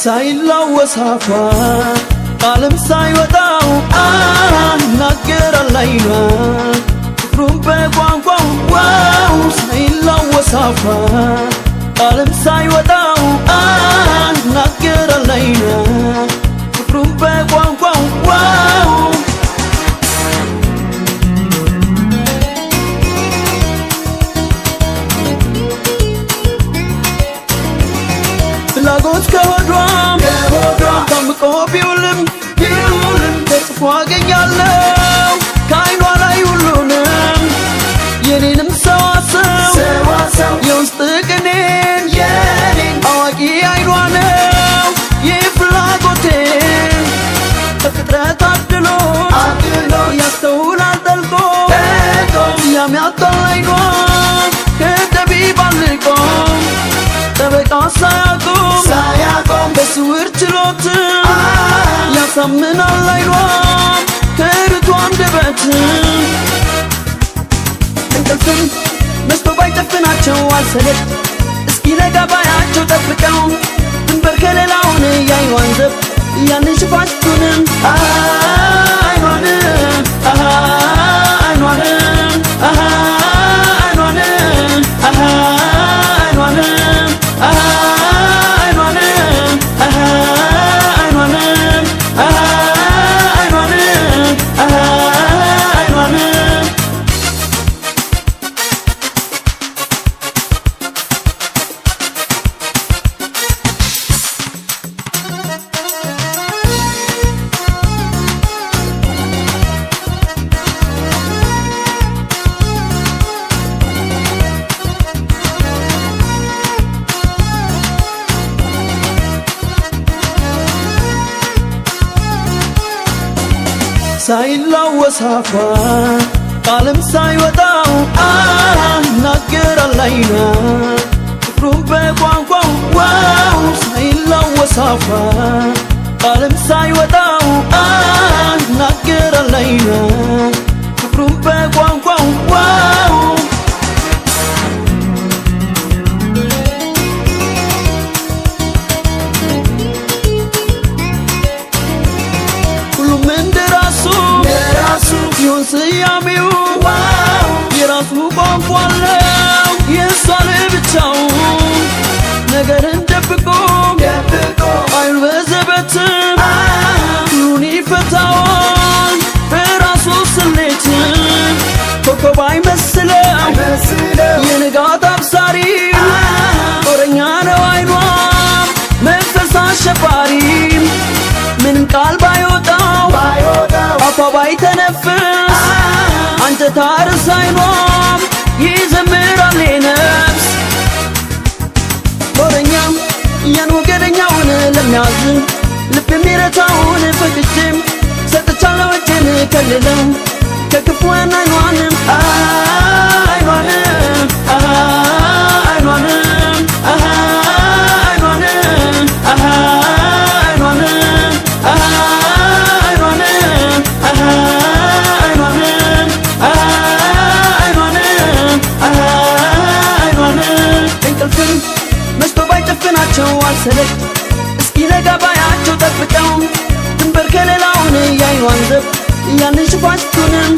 ሳይላወስ አፏ ቃልም ሳይወጣው አናገራል አይኗ ፍቅሩን በቋንቋው ዋው ሳይላወስ አፏ ቃልም ሳይወጣው አናገራል አይኗ ፍቅሩን በቋንቋው ዋው ፍላጎት ከሆዷም ታምቆ ቢውልም ተጽፎ አገኛለሁ ከዓይኗ ላይ ሁሉንም የኔንም ሰዋሰው የውስጥ ቅኔን አዋቂ ዓይኗ ነው የፍላጎቴን በፍጥረት አድሎ ያስተውላል ጠልቆ ያሚያጣል ዓይኗ ከጠቢባን ልቆ ጠበቃ ሳያቆም በስውር ችሎት ያሳምናል ዓይኗ ከርቱ አንደበት እንቅልፍም መስቶ ባይጨፍናቸው አልሰለች እስኪነጋ ባያቸው ጠብቀው ድንበር ከሌላውን የዓይኗን ዘብ ያንን ሽፋሽቱንም ሳይላወስ አፏ ቃልም ሳይወጣው አናገራል ዓይኗ ፍቅሩን በቋንቋው ዋው ሳይላወስ አፏ ቃልም ሳይወጣው አናገራል ዓይኗ ፍቅሩን በቋንቋው ዋው ይሁን ስያሜው የራሱ ቋንቋ አለው የእሷ ለብቻው ነገርን ደብቆ ዓይኑ በዘበትም ሁሉን ይፈታዋል በራሱ ስሌት ኮከብ አይመስለው የንጋት አብሳሪ ጦረኛ ነው ዓይኗ መንፈስ አሸባሪ ምንም ቃል ባይወጣው አፏ ባይተነፍስ አንጀት አርስ ዓይኗም ይዘምራል ነፍስ ጦረኛም ያን ወገደኛውን ለሚያዝን ልብ የሚረታውን ፈቅጄም ሰጥቻለሁ እጄን ከልለው ከክፉ ዓይኗንም መስቶ ባይጨፍናቸው አልሰለች እስኪነጋ ባያቸው ጠብቀው ድንበር ከሌላውን የዓይኗን ዘብ ያንን ሽፋሽቱንም